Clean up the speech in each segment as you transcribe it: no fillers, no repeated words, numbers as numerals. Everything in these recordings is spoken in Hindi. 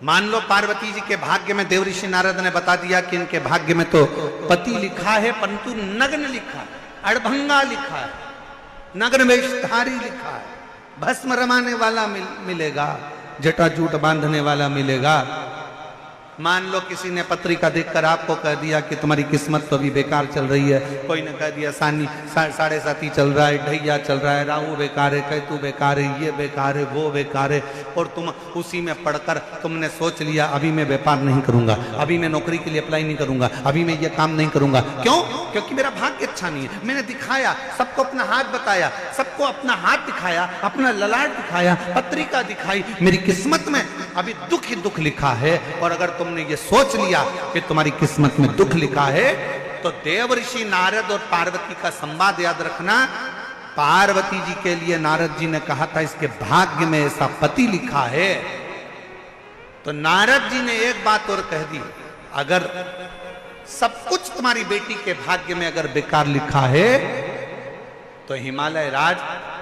मान लो पार्वती जी के भाग्य में देवऋषि नारद ने बता दिया कि इनके भाग्य में तो पति लिखा है, परंतु नग्न लिखा है, अड़भंगा लिखा है, नग्न वेशधारी लिखा है, भस्म रमाने वाला मिलेगा, जटाजूट बांधने वाला मिलेगा। मान लो किसी ने पत्रिका देखकर आपको कह दिया कि तुम्हारी किस्मत तो अभी बेकार चल रही है, कोई ने कह दिया सानी 7.5 चल रहा है, ढैया चल रहा है, राहु बेकार है, केतु बेकार है, ये बेकार है, वो बेकार है, और तुम उसी में पढ़कर तुमने सोच लिया अभी मैं व्यापार नहीं करूंगा, अभी मैं नौकरी के लिए अप्लाई नहीं करूंगा, अभी मैं ये काम नहीं करूंगा। क्यों? क्योंकि मेरा भाग्य अच्छा नहीं है। मैंने दिखाया, सबको अपना हाथ बताया, सबको अपना हाथ दिखाया, अपना ललाट दिखाया, पत्रिका दिखाई, मेरी किस्मत में अभी दुख ही दुख लिखा है। और अगर तुमने ये सोच लिया कि तुम्हारी किस्मत में दुख लिखा है, तो देवऋषि नारद और पार्वती का संवाद याद रखना। पार्वती जी के लिए नारद जी ने कहा था इसके भाग्य में ऐसा पति लिखा है, तो नारद जी ने एक बात और कह दी, अगर सब कुछ तुम्हारी बेटी के भाग्य में अगर बेकार लिखा है, तो हिमालय राज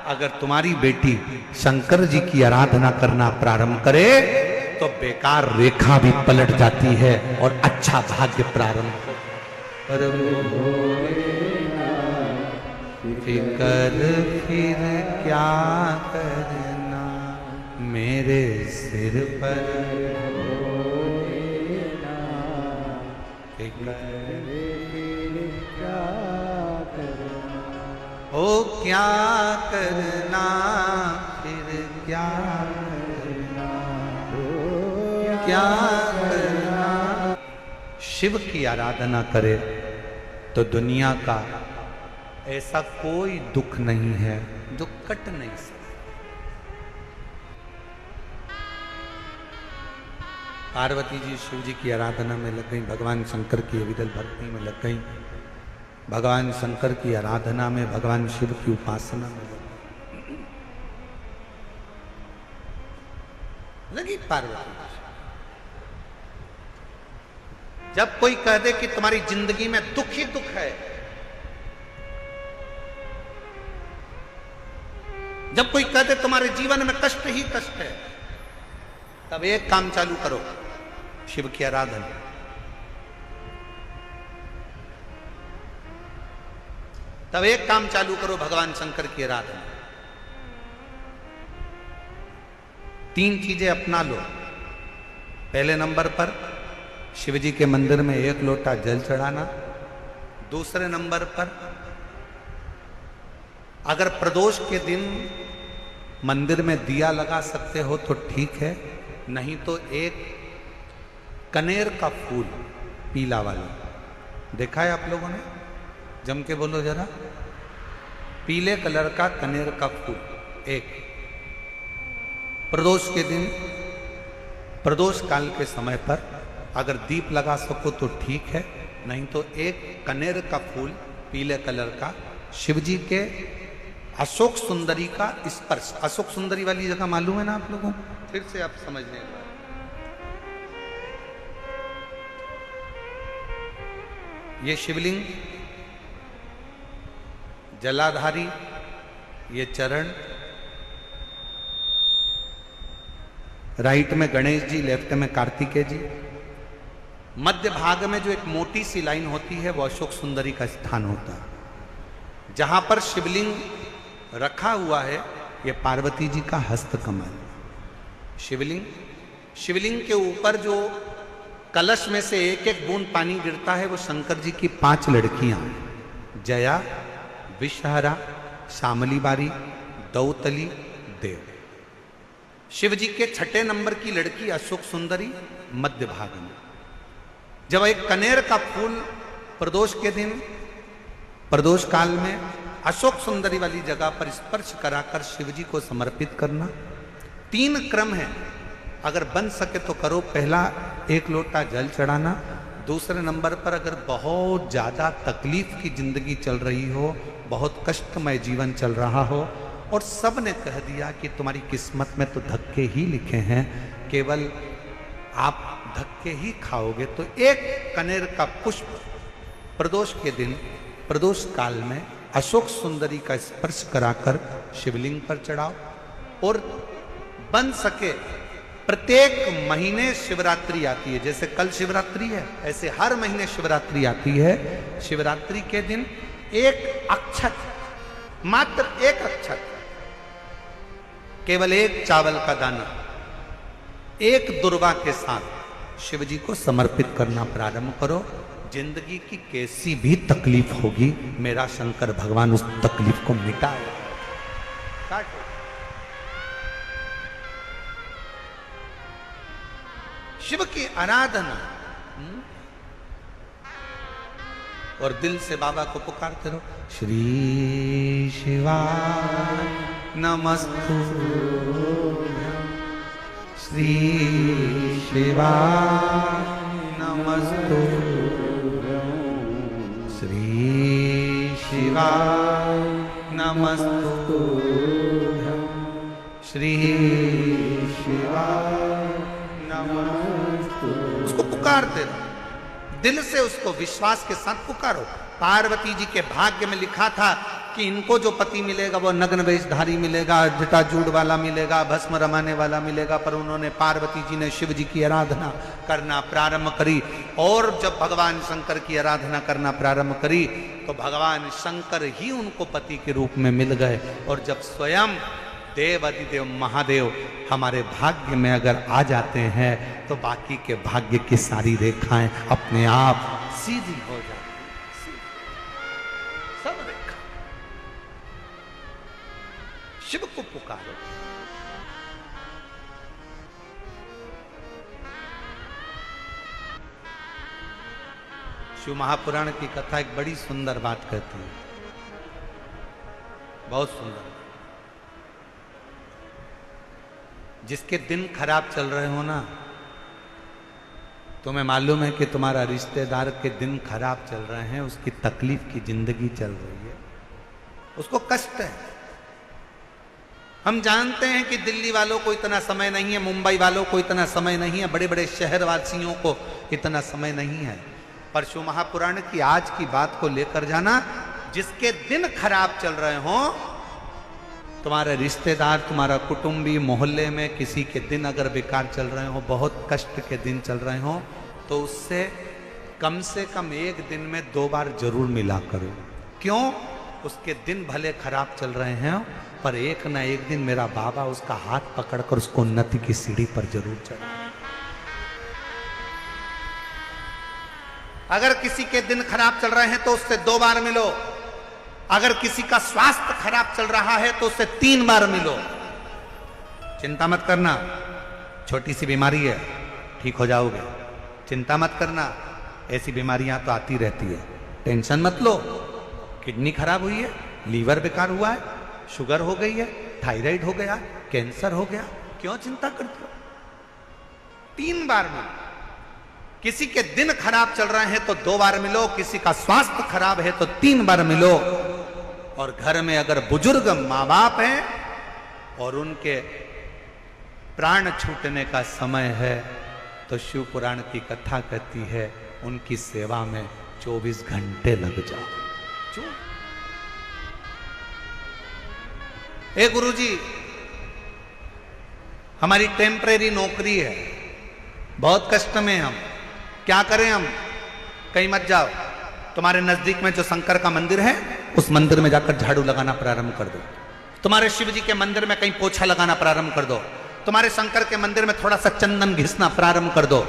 अगर तुम्हारी बेटी शंकर जी की आराधना करना प्रारंभ करे तो बेकार रेखा भी पलट जाती है और अच्छा भाग्य प्रारंभ फिकर फिर क्या करना मेरे सिर पर ओ क्या करना फिर क्या क्या करना। शिव की आराधना करे तो दुनिया का ऐसा कोई दुख नहीं है जो कट नहीं सकता। पार्वती जी शिव जी की आराधना में लग गई, भगवान शंकर की अविरल भक्ति में लग गई, भगवान शंकर की आराधना में, भगवान शिव की उपासना में लगी पार्वती। जब कोई कह दे कि तुम्हारी जिंदगी में दुख ही दुख है, जब कोई कह दे तुम्हारे जीवन में कष्ट ही कष्ट है, तब एक काम चालू करो, शिव की आराधना। तब एक काम चालू करो, भगवान शंकर की आराधना। 3 चीजें अपना लो। पहले नंबर पर शिव जी के मंदिर में 1 लोटा जल चढ़ाना। दूसरे नंबर पर अगर प्रदोष के दिन मंदिर में दिया लगा सकते हो तो ठीक है, नहीं तो एक कनेर का फूल पीला वाला, देखा है आप लोगों ने? जम के बोलो जरा। पीले कलर का कनेर का फूल एक, प्रदोष के दिन, प्रदोष काल के समय पर अगर दीप लगा सको तो ठीक है, नहीं तो एक कनेर का फूल पीले कलर का, शिवजी के अशोक सुंदरी का स्पर्श। अशोक सुंदरी वाली जगह मालूम है ना आप लोगों को? फिर से आप समझने का, ये शिवलिंग, जलाधारी, ये चरण, राइट में गणेश जी, लेफ्ट में कार्तिकेय जी, मध्य भाग में जो एक मोटी सी लाइन होती है वो अशोक सुंदरी का स्थान होता है। जहां पर शिवलिंग रखा हुआ है ये पार्वती जी का हस्तकमल। शिवलिंग, शिवलिंग के ऊपर जो कलश में से एक एक बूंद पानी गिरता है वो शंकर जी की 5 लड़कियां, जया, विषहरा, श्यामली बारी, दौतली, देव। शिव जी के 6ठे नंबर की लड़की अशोक सुंदरी मध्य भाग में। जब एक कनेर का फूल प्रदोष के दिन, प्रदोष काल में अशोक सुंदरी वाली जगह पर स्पर्श कराकर शिव जी को समर्पित करना। 3 क्रम है, अगर बन सके तो करो। पहला 1 लोटा जल चढ़ाना। दूसरे नंबर पर अगर बहुत ज्यादा तकलीफ की जिंदगी चल रही हो, बहुत कष्टमय जीवन चल रहा हो और सब ने कह दिया कि तुम्हारी किस्मत में तो धक्के ही लिखे हैं, केवल आप धक्के ही खाओगे, तो एक कनेर का पुष्प प्रदोष के दिन, प्रदोष काल में अशोक सुंदरी का स्पर्श कराकर शिवलिंग पर चढ़ाओ। और बन सके प्रत्येक महीने शिवरात्रि आती है। जैसे कल शिवरात्रि है, ऐसे हर महीने शिवरात्रि आती है। शिवरात्रि के दिन एक अक्षत, मात्र एक अक्षत, केवल एक चावल का दाना, एक दुर्वा के साथ शिव जी को समर्पित करना प्रारंभ करो। जिंदगी की कैसी भी तकलीफ होगी, मेरा शंकर भगवान उस तकलीफ को मिटाएगा। शिव की आराधना और दिल से बाबा को पुकारते रहो। श्री शिवाय नमस्तुभ्यं, श्री शिवाय नमस्तुभ्यं, श्री शिवाय नमस्तुभ्यं, श्री शिवाय नमस्तुभ्यं। उसको पुकारते रहो, दिल से उसको विश्वास के साथ पुकारो। पार्वती जी के भाग्य में लिखा था कि इनको जो पति मिलेगा वो नग्न वेशधारी मिलेगा, जटाजूड़ वाला मिलेगा, भस्म रमाने वाला मिलेगा। पर उन्होंने, पार्वती जी ने शिव जी की आराधना करना प्रारंभ करी, और जब भगवान शंकर की आराधना करना प्रारंभ करी तो भगवान शंकर ही उनको पति के रूप में मिल गए। और जब स्वयं देव अधिदेव महादेव हमारे भाग्य में अगर आ जाते हैं तो बाकी के भाग्य की सारी रेखाएं अपने आप सीधी हो जाती हैं। सब रेखा शिव को पुकारो। शिव महापुराण की कथा एक बड़ी सुंदर बात कहती है, बहुत सुंदर। जिसके दिन खराब चल रहे हो ना, तुम्हें मालूम है कि तुम्हारा रिश्तेदार के दिन खराब चल रहे हैं, उसकी तकलीफ की जिंदगी चल रही है, उसको कष्ट है। हम जानते हैं कि दिल्ली वालों को इतना समय नहीं है, मुंबई वालों को इतना समय नहीं है, बड़े बड़े शहर वासियों को इतना समय नहीं है। पर शिव महापुराण की आज की बात को लेकर जाना, जिसके दिन खराब चल रहे हो, तुम्हारे रिश्तेदार, तुम्हारा कुटुंबी, मोहल्ले में किसी के दिन अगर बेकार चल रहे हो, बहुत कष्ट के दिन चल रहे हो, तो उससे कम से कम एक दिन में 2 बार जरूर मिला करो। क्यों? उसके दिन भले खराब चल रहे हैं, पर एक ना एक दिन मेरा बाबा उसका हाथ पकड़कर उसको उन्नति की सीढ़ी पर जरूर चढ़ा। अगर किसी के दिन खराब चल रहे हैं तो उससे 2 बार मिलो। अगर किसी का स्वास्थ्य खराब चल रहा है तो उससे 3 बार मिलो। चिंता मत करना, छोटी सी बीमारी है, ठीक हो जाओगे। चिंता मत करना, ऐसी बीमारियां तो आती रहती है, टेंशन मत लो। किडनी खराब हुई है, लीवर बेकार हुआ है, शुगर हो गई है, थायराइड हो गया, कैंसर हो गया, क्यों चिंता करते हो? 3 बार मिलो। किसी के दिन खराब चल रहे हैं तो 2 बार मिलो, किसी का स्वास्थ्य खराब है तो 3 बार मिलो। और घर में अगर बुजुर्ग माँ बाप हैं और उनके प्राण छूटने का समय है तो शिव पुराण की कथा कहती है उनकी सेवा में 24 घंटे लग जाओ। ए गुरुजी, हमारी टेम्परेरी नौकरी है, बहुत कष्ट में हम, क्या करें हम? कहीं मत जाओ, तुम्हारे नजदीक में जो शंकर का मंदिर है उस मंदिर में जाकर झाड़ू लगाना प्रारंभ कर दो। तुम्हारे शिव जी के मंदिर में कहीं पोछा लगाना प्रारंभ कर दो। तुम्हारे शंकर के मंदिर में थोड़ा सा चंदन घिसना प्रारंभ कर दो।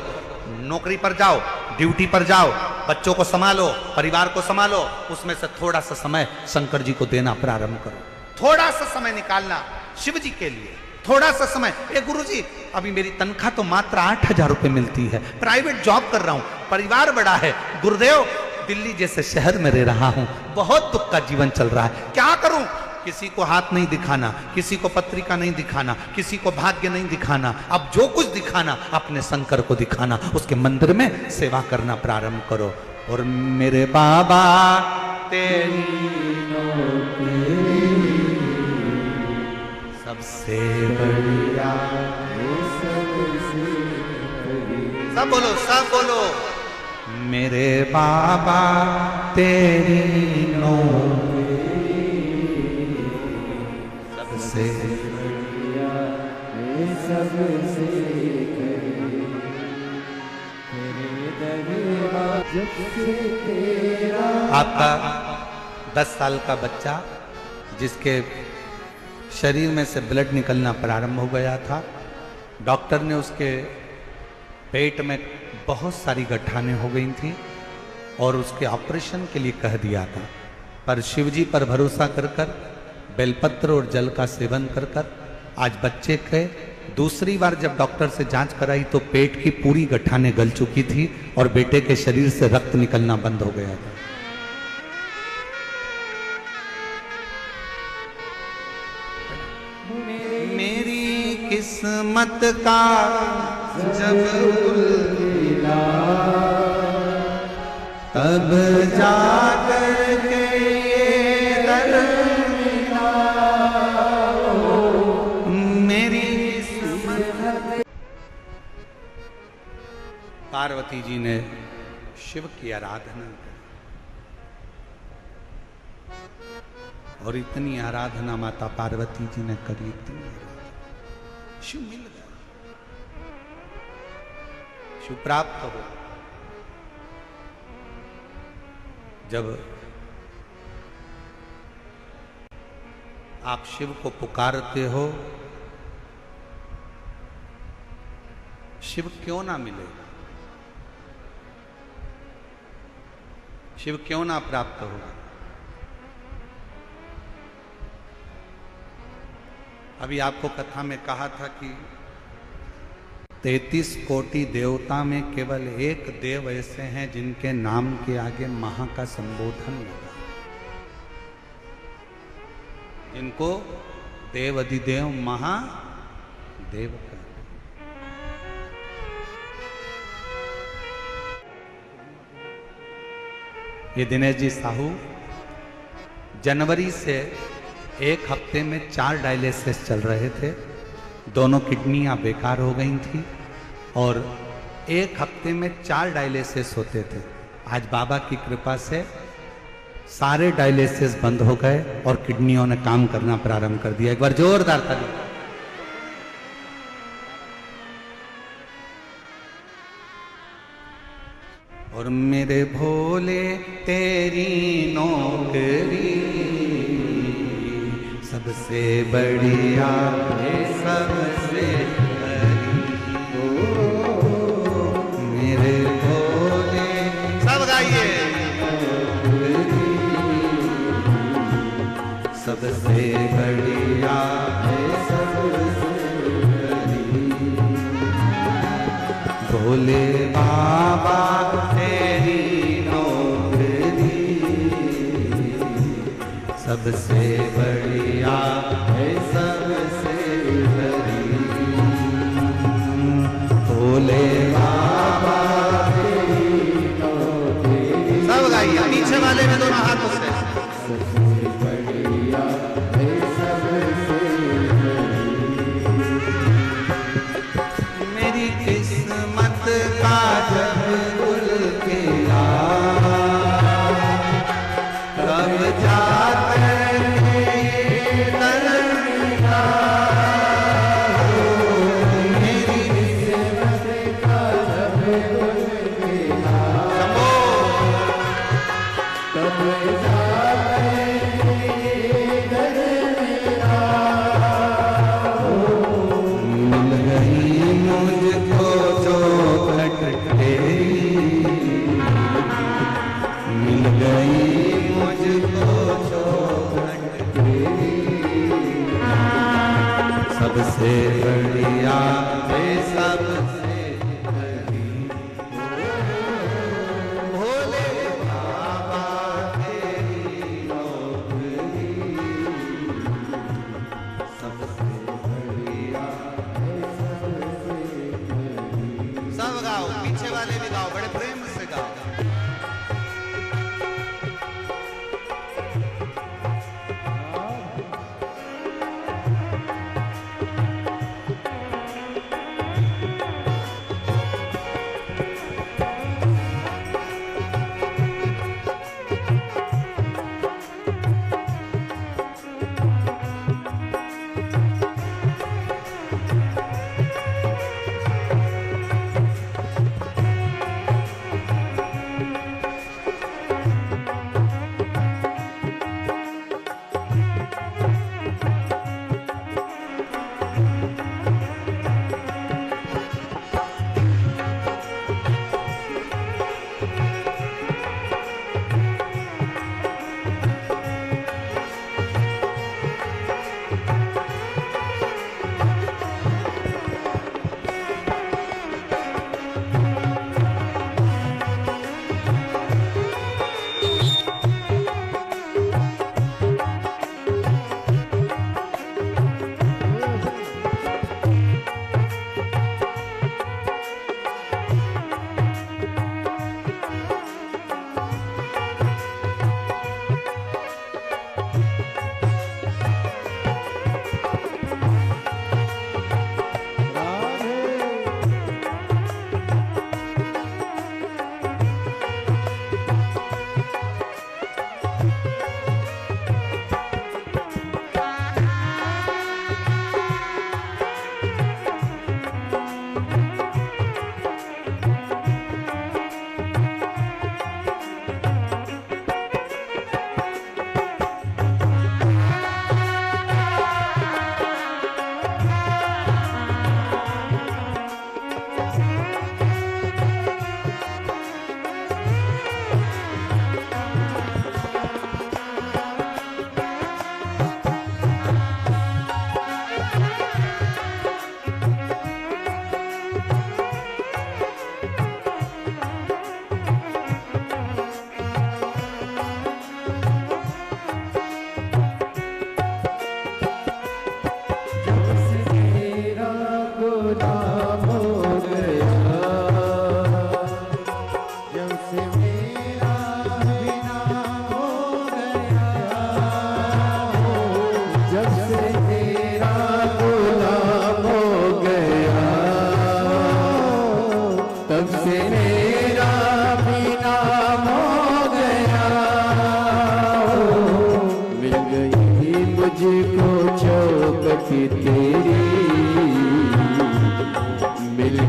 नौकरी पर जाओ, ड्यूटी पर जाओ, बच्चों को संभालो, परिवार को संभालो, उसमें से थोड़ा सा समय शंकर जी को देना प्रारंभ करो। थोड़ा सा समय निकालना शिव जी के लिए, थोड़ा सा समय। ए गुरुजी, अभी मेरी तनख्वाह तो मात्र 8,000 रुपए मिलती है, प्राइवेट जॉब कर रहा हूं, परिवार बड़ा है, गुरुदेव दिल्ली जैसे शहर में रह रहा हूं, बहुत दुख का जीवन चल रहा है, क्या करूं? किसी को हाथ नहीं दिखाना, किसी को पत्रिका नहीं दिखाना, किसी को भाग्य नहीं दिखाना, अब जो कुछ दिखाना अपने शंकर को दिखाना। उसके मंदिर में सेवा करना प्रारंभ करो। और मेरे बाबा तेरी सबसे बढ़िया, सब बोलो, सब बोलो। मेरे बाबा तेरी सबसे बढ़िया, सबसे आपका 10 साल का बच्चा जिसके शरीर में से ब्लड निकलना प्रारंभ हो गया था, डॉक्टर ने उसके पेट में बहुत सारी गठाने हो गई थी और उसके ऑपरेशन के लिए कह दिया था, पर शिवजी पर भरोसा कर कर बेलपत्र और जल का सेवन कर कर आज बच्चे के दूसरी बार जब डॉक्टर से जांच कराई तो पेट की पूरी गठाने गल चुकी थी और बेटे के शरीर से रक्त निकलना बंद हो गया था। मेरी किस्मत का जब उल्टा तब जाकर के ये दर मिला, मेरी किस्मत। पार्वती जी ने शिव की आराधना की और इतनी आराधना माता पार्वती जी ने करी, इतनी शिव मिल गया, शिव प्राप्त हो। जब आप शिव को पुकारते हो, शिव क्यों ना मिले, शिव क्यों ना प्राप्त हो। अभी आपको कथा में कहा था कि 33 कोटि देवता में केवल एक देव ऐसे हैं जिनके नाम के आगे महा का संबोधन लगा, जिनको देव अधिदेव महादेव का। ये दिनेश जी साहू जनवरी से एक हफ्ते में 4 डायलिसिस चल रहे थे, दोनों किडनियां बेकार हो गई थी और एक हफ्ते में 4 डायलिसिस होते थे। आज बाबा की कृपा से सारे डायलिसिस बंद हो गए और किडनियों ने काम करना प्रारंभ कर दिया। एक बार जोरदार ताली। और मेरे भोले तेरी नौकरी सबसे बढ़िया है, सबसे बड़ी। मेरे भोले, सब गाइए। सबसे बढ़िया है, सबसे बड़ी। भोले बाबा तेरी नौकरी सबसे बढ़िया है, सबसे बड़ी। भोले बाबा तेरी नौकरी, सब गाइए, पीछे वाले में दोनों हाथों से। सबसे बढ़िया है, सबसे बड़ी। मेरी किस्मत का जब गुल खिला तब जाकर सबसे बढ़िया है, सबसे बड़ी। भोले बाबा तेरी नौकरी सबसे बढ़िया है, सबसे बड़ी। सब गाओ, पीछे वाले भी गाओ, बड़े प्रेम से गाओ।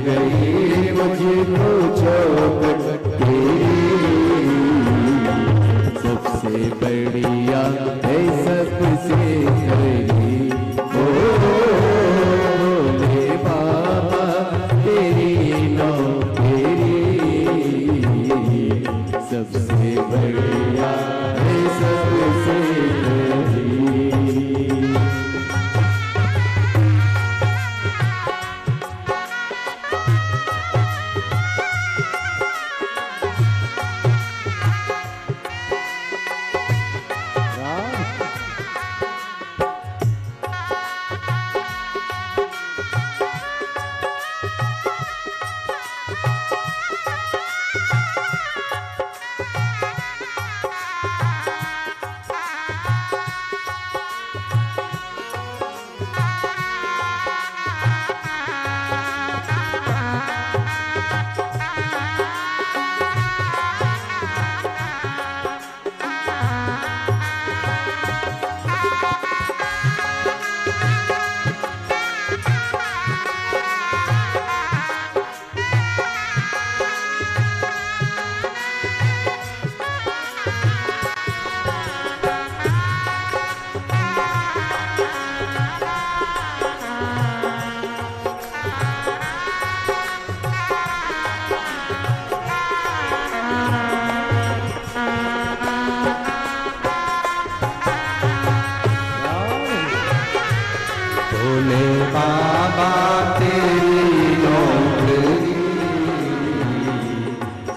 गई मुझको चौखट तेरी, सबसे बढ़िया है सबसे खरी। ओ भोले बाबा तेरी नौकरी, सबसे बढ़िया है सबसे खरी। भोले बाबा तेरी नौकरी,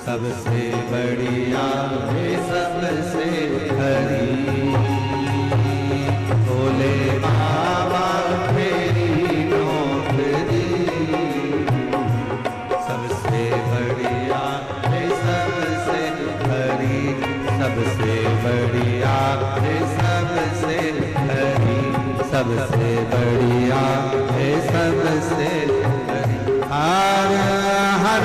सबसे बढ़िया है सबसे खरी। भोले बाबा तेरी नौकरी, सबसे बढ़िया है सबसे खरी। सबसे बढ़िया है सबसे खरी, सबसे बढ़िया है सबसे हर हर